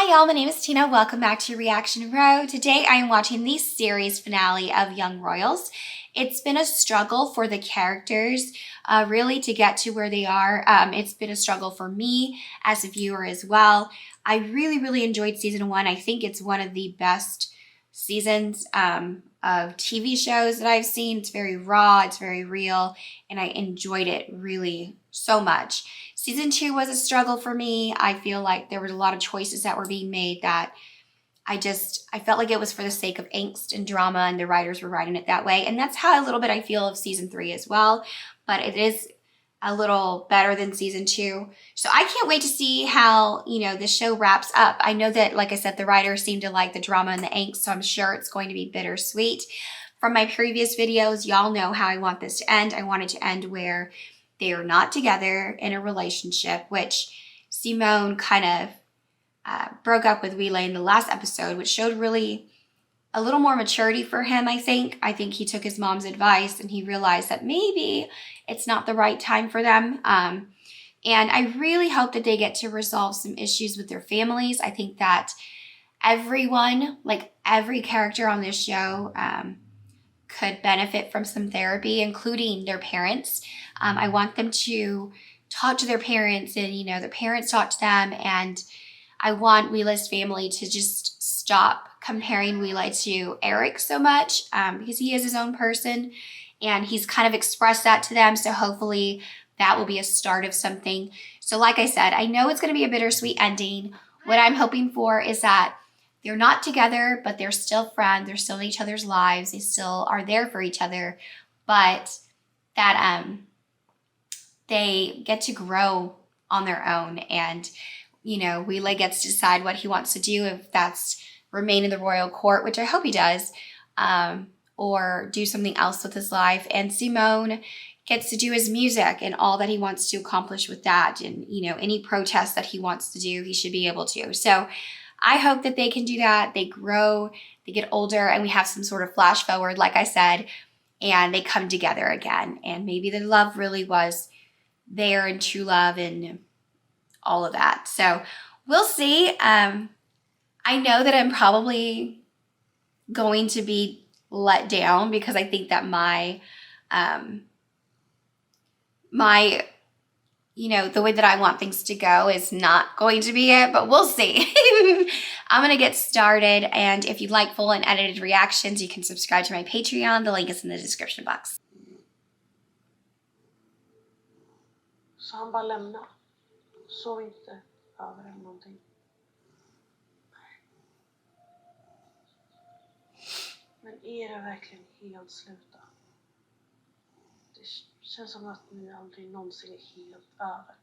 Hi y'all, my name is Tina. Welcome back to Reaction Row. Today I am watching the series finale of Young Royals. It's been a struggle for the characters really to get to where they are. It's been a struggle for me as a viewer as well. I really enjoyed season 1. I think it's one of the best seasons of TV shows that I've seen. It's very raw, it's very real, and I enjoyed it really so much. Season 2 was a struggle for me. I feel like there was a lot of choices that were being made that I felt like it was for the sake of angst and drama, and the writers were writing it that way. And that's how a little bit I feel of season 3 as well. But it is a little better than season 2. So I can't wait to see how, the show wraps up. I know that, like I said, the writers seem to like the drama and the angst, so I'm sure it's going to be bittersweet. From my previous videos, y'all know how I want this to end. I want it to end where they are not together in a relationship, which Simone kind of broke up with Wille in the last episode, which showed really a little more maturity for him, I think. I think he took his mom's advice and he realized that maybe it's not the right time for them. And I really hope that they get to resolve some issues with their families. I think that everyone, like every character on this show, could benefit from some therapy, including their parents. I want them to talk to their parents and, the parents talk to them. And I want Wille's family to just stop comparing Wille to Eric so much because he is his own person and he's kind of expressed that to them. So hopefully that will be a start of something. So like I said, I know it's going to be a bittersweet ending. What I'm hoping for is that they're not together, but they're still friends. They're still in each other's lives. They still are there for each other, but that they get to grow on their own. And, Wille gets to decide what he wants to do, if that's remain in the royal court, which I hope he does, or do something else with his life. And Simone gets to do his music and all that he wants to accomplish with that. And, any protests that he wants to do, he should be able to. So I hope that they can do that. They grow, they get older, and we have some sort of flash forward, like I said, and they come together again. And maybe the love really was there and true love and all of that. So we'll see. I know that I'm probably going to be let down because I think that my the way that I want things to go is not going to be it, but we'll see. I'm going to get started. And if you'd like full and edited reactions, you can subscribe to my Patreon. The link is in the description box. Så han bara lämnar. Sov inte över eller någonting. Men är det verkligen helt sluta? Det känns som att ni aldrig någonsin är helt över.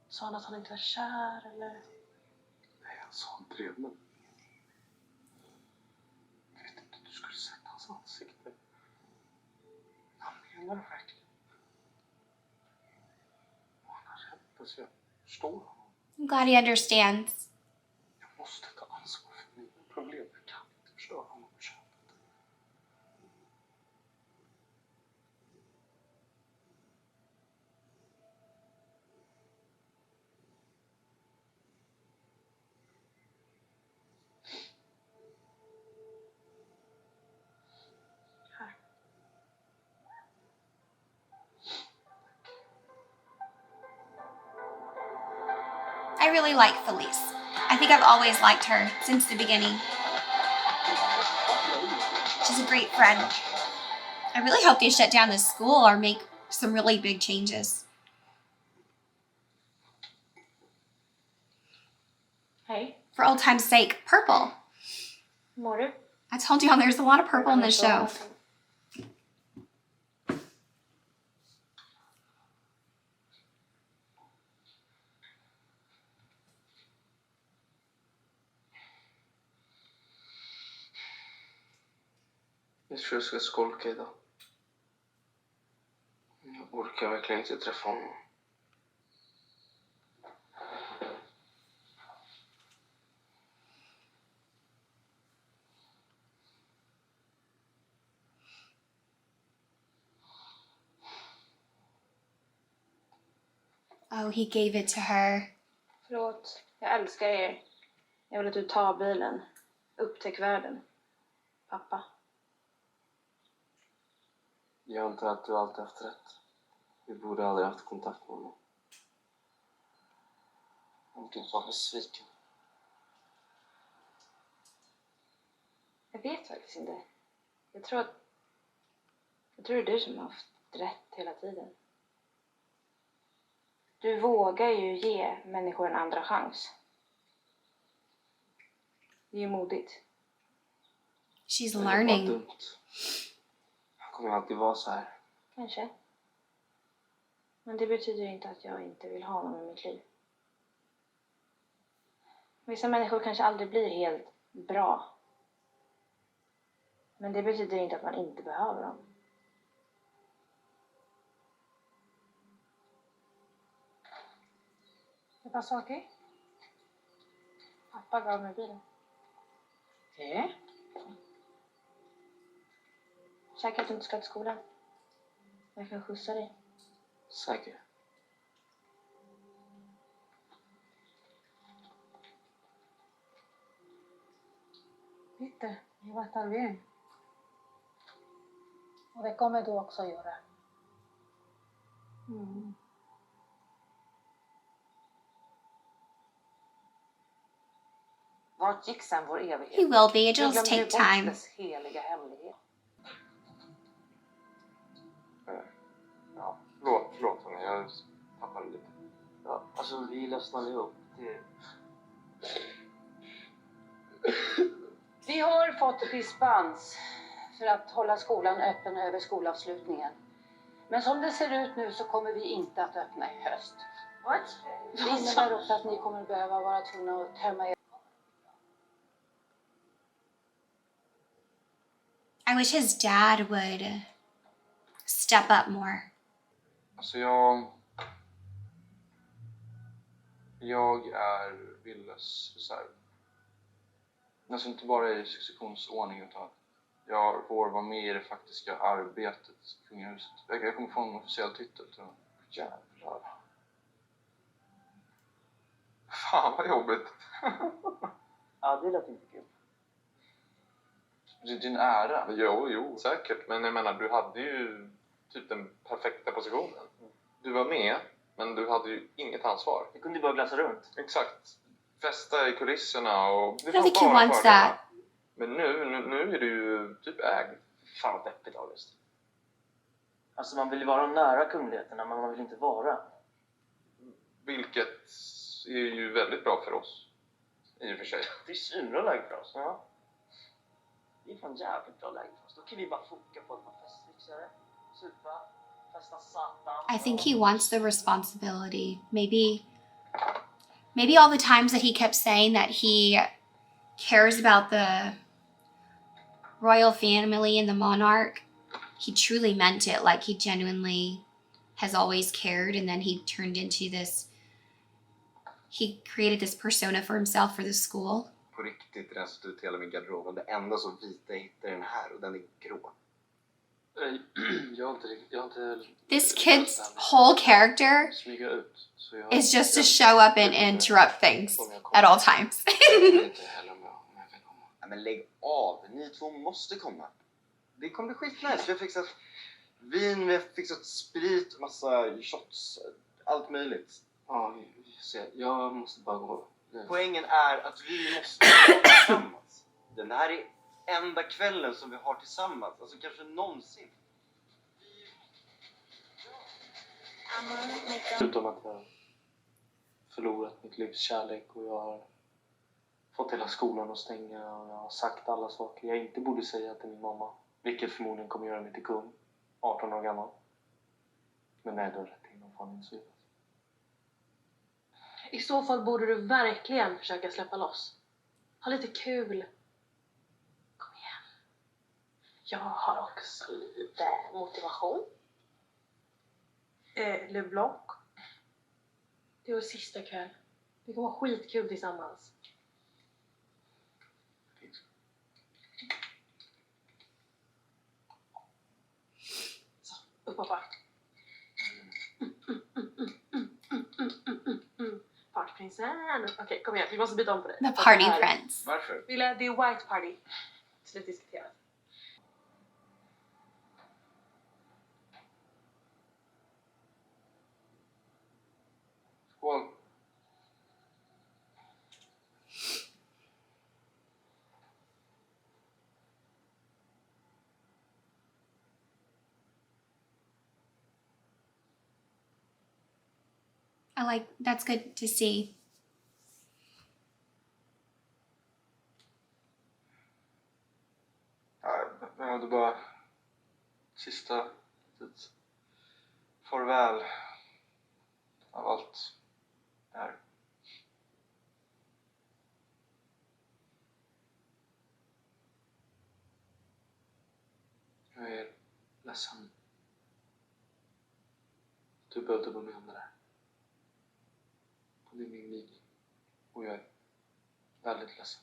Sa han att han inte var kär eller? Nej, han sa inte det, men jag vet inte, du skulle sett hans ansikte. Han menar det verkligen. Och han är rädd, så jag förstår honom. I'm glad he understands. Jag måste ta ansvar för mina problem. Jag kan inte förstöra honom på köpet. Här. I really like Felice. I think I've always liked her since the beginning. She's a great friend. I really hope they shut down this school or make some really big changes. Hej. For old time's sake, purple. Mår du? I told you there's a lot of purple in this show. Jag tror jag ska skolka idag. Jag orkar verkligen inte träffa honom. Oh, he gave it to her. Förlåt, jag älskar er. Jag vill att du tar bilen. Upptäck världen. Pappa. Jag antar att du alltid haft rätt. Vi borde aldrig haft kontakt med honom. Om du var besviken. Jag vet faktiskt inte. Jag tror det är du som har haft rätt hela tiden. Du vågar ju ge människor en andra chans. Det är ju modigt. She's Det är bara learning. dumt. Han kommer alltid vara så här. Kanske. Men det betyder inte att jag inte vill ha honom i mitt liv. Vissa människor kanske aldrig blir helt bra. Men det betyder inte att man inte behöver dem. Det var saker. Pappa gav mig bilen. Säkert att du inte ska till skolan. Jag kan skjutsa dig. Säker. Bitte, jag vart bien. Och det kommer du också göra. Vart gick sen vår evighet? He will be. Jag It'll glömde take bort time. dess heliga hemlighet. Ja, förlåt hörni. Jag tappade lite. Ja, alltså vi är ledsna allihop. Vi har fått dispens för att hålla skolan öppen över skolavslutningen. Men som det ser ut nu så kommer vi inte att öppna i höst. What? Det innebär också att ni kommer behöva vara tvungna att tömma er. I wish his dad would step up more. Alltså jag är Willes reserv. Alltså inte bara i successionsordning utan jag får vara med i det faktiska arbetet i kungahuset. Jag kommer få en officiell titel tror jag. Jävlar. Fan vad jobbigt. Ja, det lät inte kul. Det är din ära. Jo, säkert. Men jag menar, du hade ju typ den perfekta positionen. Du var med, men du hade ju inget ansvar. Jag kunde ju bara glassa runt. Exakt. Festa i kulisserna och... I don't think he wants that. Men nu är du ju typ ägd. Fan vad deppigt, August. Alltså man vill ju vara nära kungligheterna, men man vill inte vara. Vilket är ju väldigt bra för oss. I och för sig. Det är svinbra läge för oss. Ja. Det är fan jävligt bra läge för oss. Då kan vi bara foka på att vara festfixare, supa, festa satan. I think he wants the responsibility. Maybe all the times that he kept saying that he cares about the royal family and the monarch, he truly meant it. Like he genuinely has always cared, and then he turned into this, he created this persona for himself for the school. På riktigt rensat ut hela min garderob. Och det enda som vita hittar är den här och den är grå. Jag har inte This kid's whole character smyga ut. Så jag, is just to show up and interrupt things at all times. inte heller om jag kan komma. Nej, men lägg av. Ni två måste komma. Det kommer bli skitnice. Vi har fixat vin, vi har fixat sprit, massa shots. Allt möjligt. Ja, vi får se. Jag måste bara gå. Poängen är att vi måste vara tillsammans. Den här är enda kvällen som vi har tillsammans. Alltså kanske någonsin. Förutom att jag har förlorat mitt livs kärlek och jag har fått hela skolan att stänga och jag har sagt alla saker jag inte borde säga till min mamma. Vilket förmodligen kommer göra mig till kung. 18 år gammal. Men nej, du har rätt in och fan inte så. I så fall borde du verkligen försöka släppa loss. Ha lite kul. Kom igen. Jag har också lite motivation. Le Blanc. Det är vår sista kväll. Vi kommer ha skitkul tillsammans. Så, upp pappa. Fartprins. champagne. Okej, kom igen. Vi måste byta om på det. The För party det här- friends. Varför? Wille, det är white party. Slut diskuterat. Skål. That's good to see. Jag behövde bara sista litet farväl av allt det här. Jag är ledsen. Du behövde vara med om det där. Och det är min glidning. Och jag är väldigt ledsen.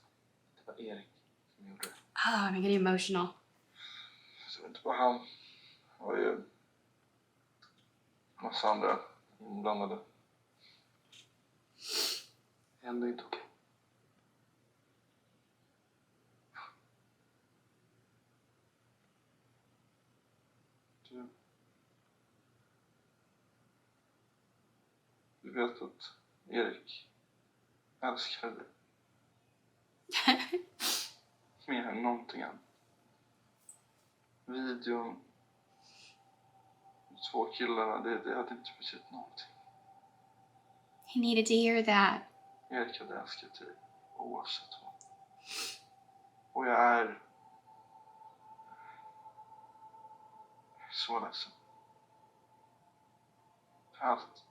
Det var Erik som gjorde det. Oh, I'm getting emotional. Så inte bara han. Det var ju massa andra inblandade. Det är ändå inte okej. Du vet att Erik älskar dig. Mer än någonting annat. Videon. De 2 killarna, det hade inte betytt någonting. He needed to hear that. Erik hade älskat dig oavsett vad. Och jag är så ledsen. För allt.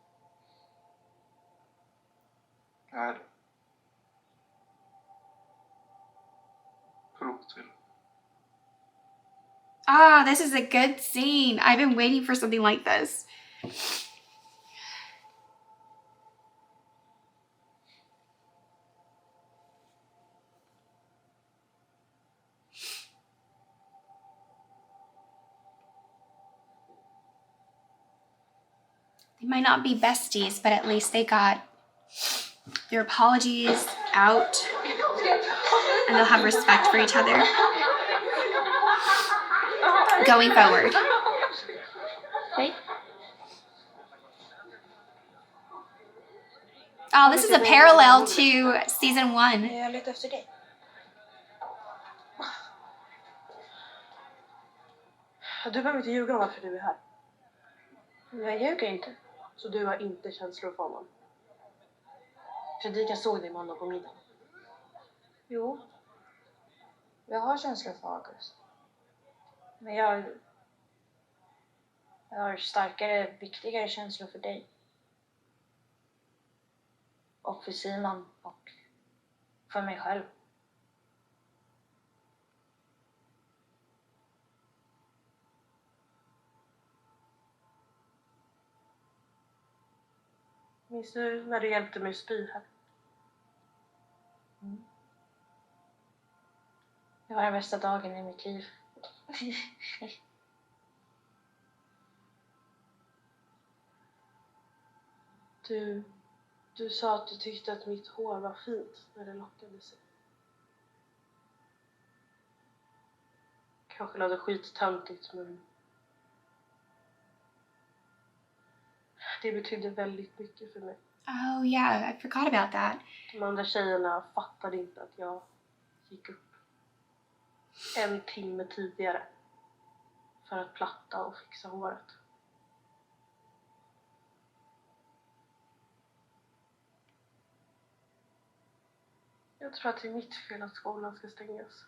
Jag är det. Förlåt, Wille. Ah, this is a good scene. I've been waiting for something like this. They might not be besties, but at least they got their apologies out and they'll have respect for each other going forward. Hej. Oh, this is a parallel to season 1. Jag letar efter dig. Du behöver inte ljuga om varför du är här. Jag ljuger inte. Så du har inte känslor för honom? Fredrika såg dig med honom på middagen. Jo. Jag har känslor för August. Men jag har starkare, viktigare känslor för dig. Och för Simon och för mig själv. Minns du när du hjälpte mig spy här? Det var den bästa dagen i mitt liv. Du sa att du tyckte att mitt hår var fint när det lockade sig. Kanske låter skittöntigt, men det betydde väldigt mycket för mig. Oh, yeah, I forgot about that. De andra tjejerna fattade inte att jag gick upp 1 timme tidigare för att platta och fixa håret. Jag tror att det är mitt fel att skolan ska stängas.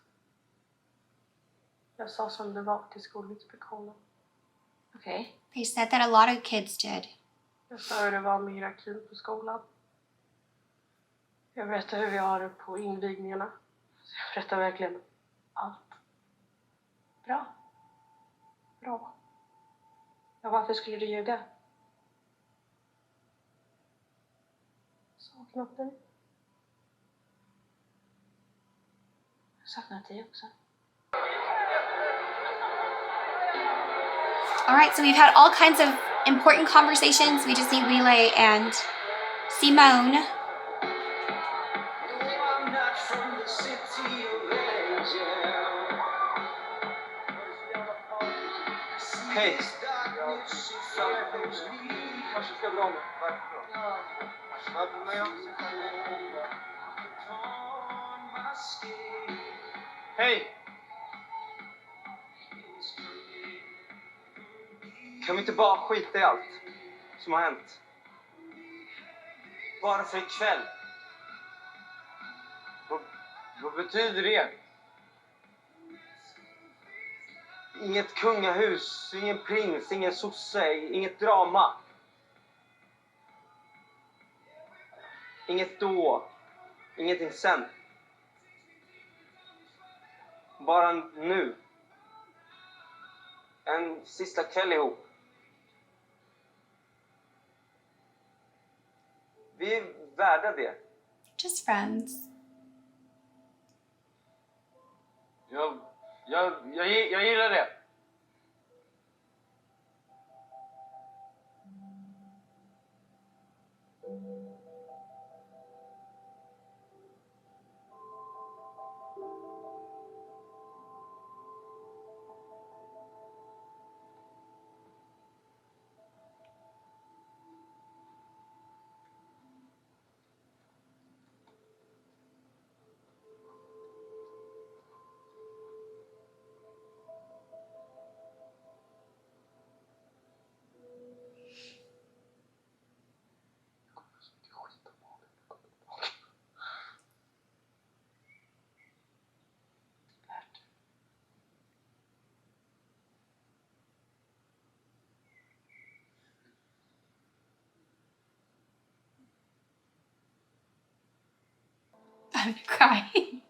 Jag sa som det var till skolinspektionen. Okej. They said that a lot of kids did. Jag sa hur det var med hierarkin på skolan. Jag berättade hur vi har det på invigningarna. Så jag berättade verkligen allt. Bra. Bra. Ja, varför skulle du ljuga? Saknat dig. Jag har saknat dig också. All right, so we've had all kinds of important conversations. We just need Wille and Simone Hej! Kanske ska dra nu. Varför då? Men jag... Hej! Kan vi inte bara skita i allt som har hänt? Bara för ikväll. Vad betyder det? Inget kungahus, ingen prins, ingen sosse, inget drama. Inget då, ingenting sen. Bara nu. En sista kväll ihop. Vi är värda det. Just friends. Jag gillar det. I'm crying.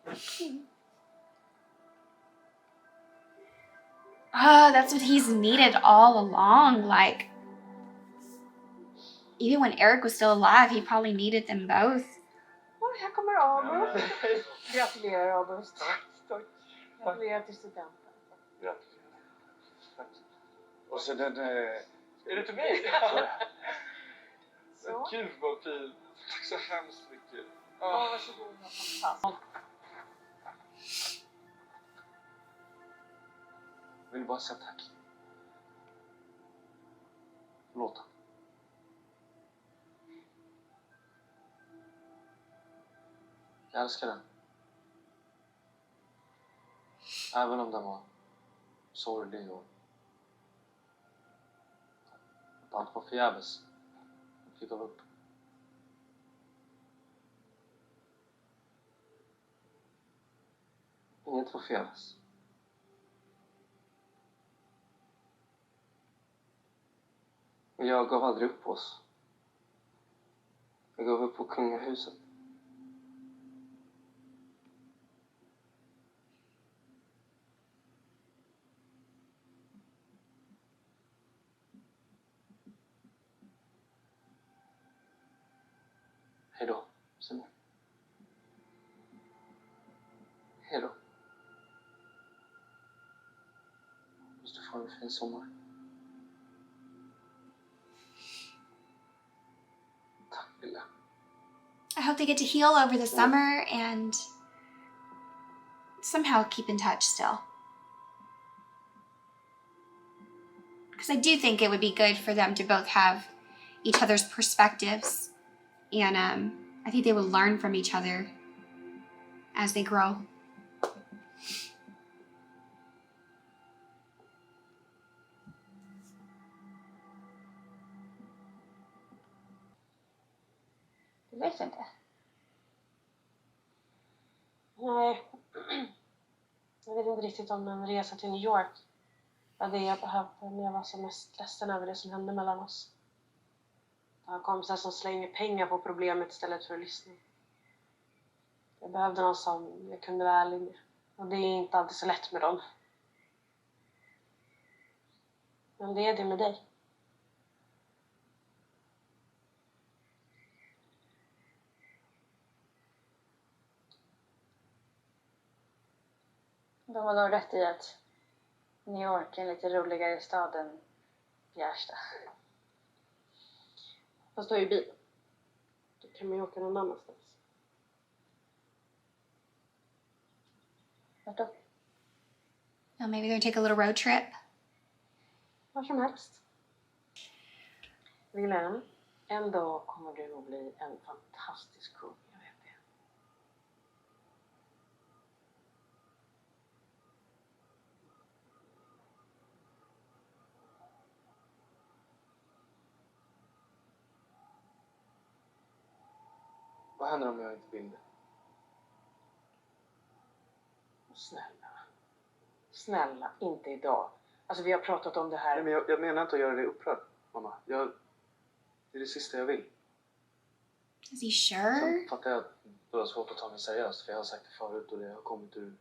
Oh, that's what he's needed all along. Like, even when Eric was still alive, he probably needed them both. Oj, här kommer August. Gratulerar August. Tack. Gratulerar till studenten. Gratulerar. Tack. Och så den... Är det till mig? Så. Gud vad fin. Tack så hemskt mycket. Ja, varsågod. Fantastiskt. Jag vill bara säga tack. Förlåt. Jag älskar den. Även om den var sorglig och att allt var förgäves. Jag fick av upp. Inget var förgäves. Och jag gav aldrig upp på oss. Jag gav upp på kungahuset. Hej då, Simon. Hej då. Hoppas du får en fin sommar. Tack, Wille. I hope they get to heal over the summer and somehow keep in touch still. Because I do think it would be good for them to both have each other's perspectives. And I think they will learn from each other as they grow. Du vet inte. Nej. Jag vet inte riktigt om en resa till New York var det jag behövde när jag var som mest ledsen över det som hände mellan oss. Jag har kompisar som slänger pengar på problemet istället för att lyssna. Jag behövde någon som jag kunde vara ärlig med. Och det är inte alltid så lätt med dem. Men det är det med dig. De har nog rätt i att New York är en lite roligare stad än Bjärsta. Fast du har ju bil. Då kan man ju åka någon annanstans. Vart då? Oh, maybe they're gonna take a little road trip. Var som helst. Wille, en dag kommer du att bli en fantastisk kung, jag vet det. Vad händer om jag inte vill det? Snälla, inte idag. Alltså vi har pratat om det här. Nej, men jag menar inte att göra dig upprörd, mamma. Det är det sista jag vill. Is he sure? Sen fattar jag att det var svårt att ta mig seriöst, för jag har sagt det förut och det har kommit ur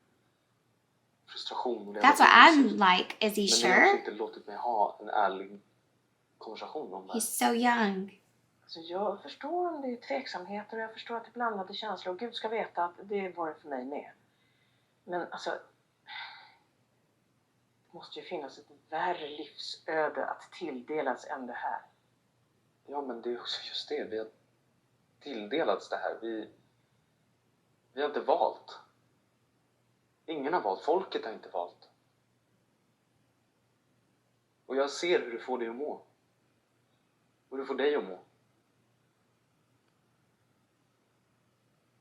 frustration. Och det That's what I'm like. Is he Men ni har också sure? inte låtit mig ha en ärlig konversation om det här. He's so young. Alltså jag förstår om det är tveksamheter och jag förstår att det är blandade känslor. Och Gud ska veta att det var det för mig med. Men alltså, det måste ju finnas ett värre livsöde att tilldelas än det här. Ja, men det är också just det. Vi har tilldelats det här. Vi har inte valt. Ingen har valt. Folket har inte valt. Och jag ser hur du får dig att må. Och du får dig att må.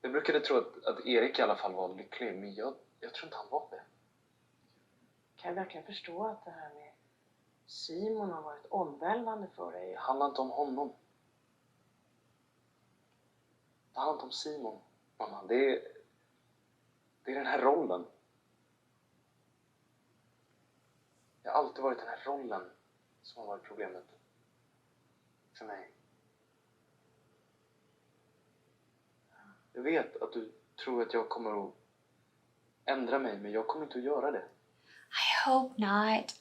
Jag brukade tro att Erik i alla fall var lycklig, men jag tror inte han var det. Kan jag verkligen förstå att det här med Simon har varit omvälvande för dig? Det handlar inte om honom. Det handlar inte om Simon, mamma. Det är den här rollen. Det har alltid varit den här rollen som har varit problemet. För mig. Jag vet att du tror att jag kommer att ändra mig, men jag kommer inte att göra det. I hope not.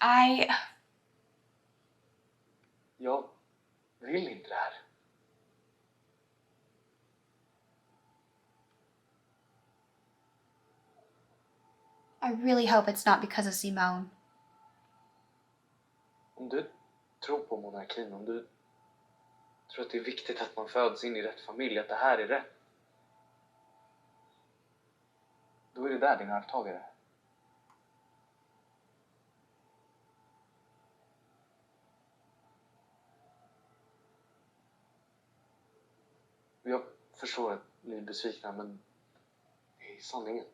Jag vill inte det här. I really hope it's not because of Simone. Om du tror på monarkin, om du tror att det är viktigt att man föds in i rätt familj, att det här är rätt, då är det där din arvtagare är. Jag förstår att ni är besvikna, men det är sanningen.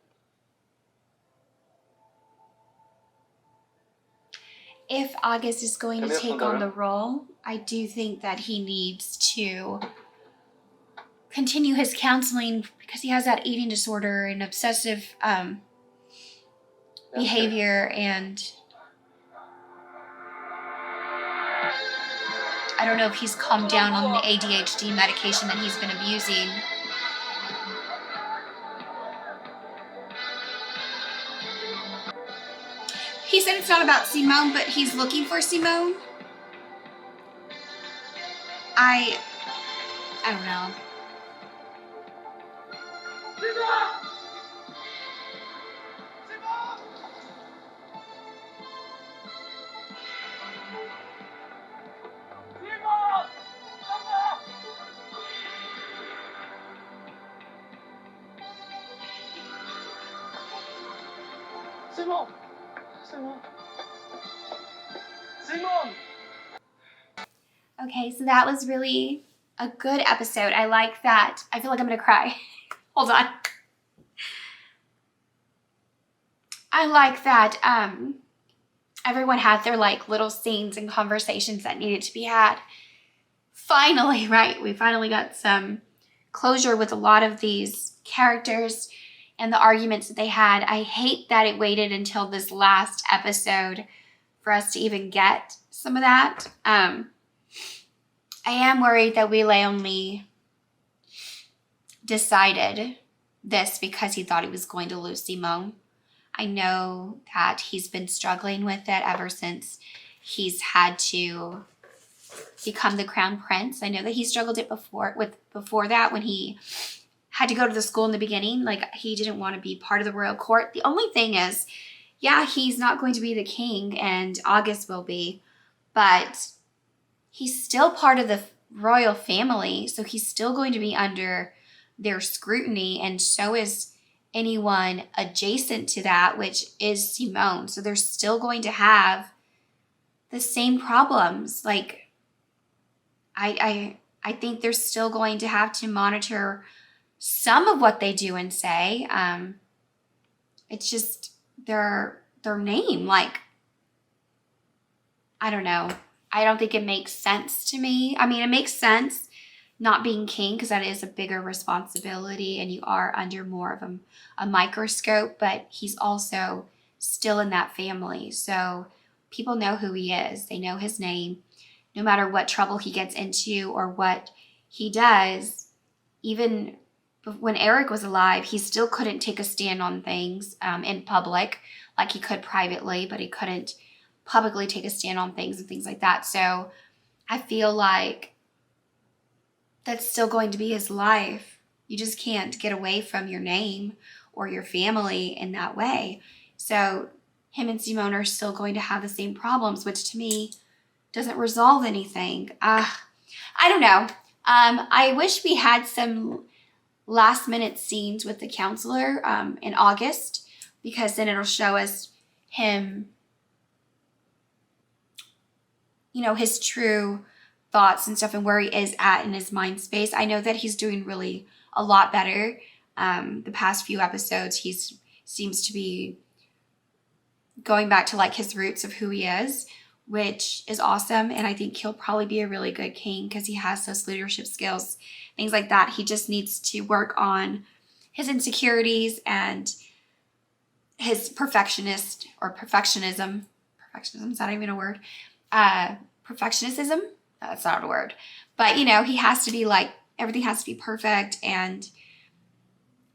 If August is going to Kan vi take öppna on the dörren? role, I do think that he needs to continue his counseling because he has that eating disorder and obsessive behavior, and I don't know if he's calmed down on the ADHD medication that he's been abusing. He said it's not about Simone, but he's looking for Simone. I don't know. Simon! Simon! Simon! Okay, so that was really a good episode. I like that. I feel like I'm gonna cry. Hold on. I like that everyone had their like little scenes and conversations that needed to be had. Finally, right? We finally got some closure with a lot of these characters and the arguments that they had. I hate that it waited until this last episode for us to even get some of that. I am worried that Wille only decided this because he thought he was going to lose Simone. I know that he's been struggling with it ever since he's had to become the crown prince. I know that he struggled it before that when he had to go to the school in the beginning. Like, he didn't want to be part of the royal court. The only thing is, yeah, he's not going to be the king and August will be, but he's still part of the royal family, so he's still going to be under their scrutiny, and so is anyone adjacent to that, which is Simone. So they're still going to have the same problems. Like, I think they're still going to have to monitor some of what they do and say. It's just their name. Like, I don't know. I don't think it makes sense to me. I mean, it makes sense not being king because that is a bigger responsibility and you are under more of a microscope, but he's also still in that family. So people know who he is. They know his name. No matter what trouble he gets into or what he does, even when Eric was alive, he still couldn't take a stand on things in public like he could privately, but he couldn't publicly take a stand on things and things like that. So I feel like that's still going to be his life. You just can't get away from your name or your family in that way. So him and Simone are still going to have the same problems, which to me doesn't resolve anything. I don't know. I wish we had some last minute scenes with the counselor in August, because then it'll show us him, you know, his true thoughts and stuff and where he is at in his mind space. I know that he's doing really a lot better. The past few episodes, he seems to be going back to like his roots of who he is, which is awesome. And I think he'll probably be a really good king because he has those leadership skills, things like that. He just needs to work on his insecurities and his perfectionism. Perfectionism, is that even a word? Perfectionism? That's not a word. But, you know, he has to be like, everything has to be perfect. And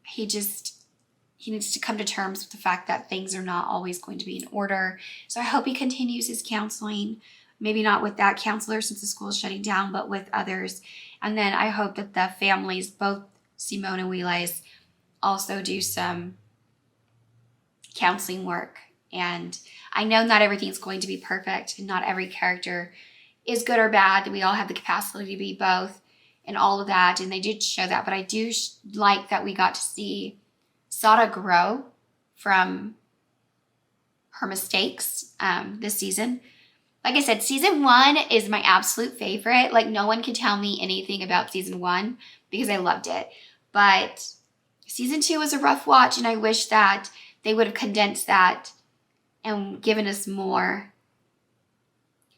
he needs to come to terms with the fact that things are not always going to be in order. So I hope he continues his counseling, maybe not with that counselor since the school is shutting down, but with others. And then I hope that the families, both Simone and Wille's, also do some counseling work. And I know not everything's going to be perfect and not every character is good or bad. We all have the capacity to be both and all of that. And they did show that. But I do like that we got to see Sada grow from her mistakes this season. Like I said, season 1 is my absolute favorite. Like, no one could tell me anything about season 1 because I loved it. But season 2 was a rough watch, and I wish that they would have condensed that and given us more.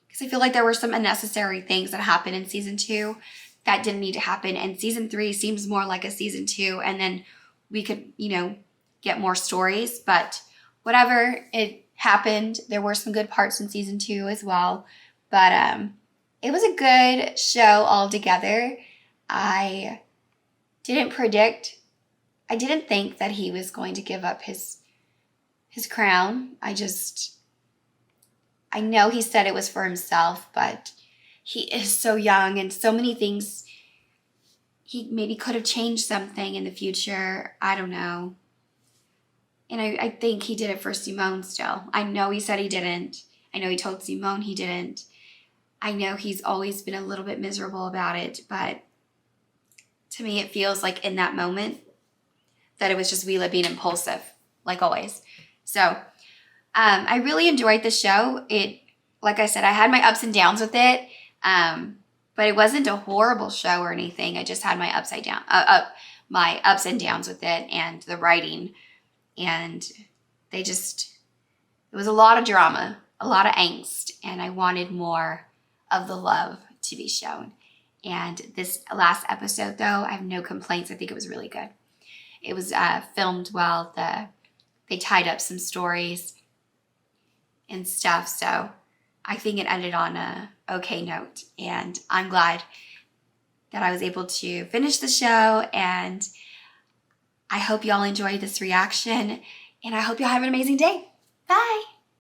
Because I feel like there were some unnecessary things that happened in season 2 that didn't need to happen. And season 3 seems more like a season 2. And then we could, you know, get more stories. But whatever, it happened. There were some good parts in season 2 as well. But it was a good show altogether. I didn't think that he was going to give up his crown. I know he said it was for himself, but he is so young and so many things. He maybe could have changed something in the future. I don't know. And I think he did it for Simone still. I know he said he didn't. I know he told Simone he didn't. I know he's always been a little bit miserable about it, but to me it feels like in that moment that it was just Wille being impulsive, like always. So I really enjoyed the show. It, like I said, I had my ups and downs with it, but it wasn't a horrible show or anything. I just had my my ups and downs with it and the writing. And it was a lot of drama, a lot of angst, and I wanted more of the love to be shown. And this last episode, though, I have no complaints. I think it was really good. It was filmed well. They tied up some stories and stuff, so I think it ended on a okay note. And I'm glad that I was able to finish the show, and I hope y'all enjoyed this reaction, and I hope y'all have an amazing day. Bye!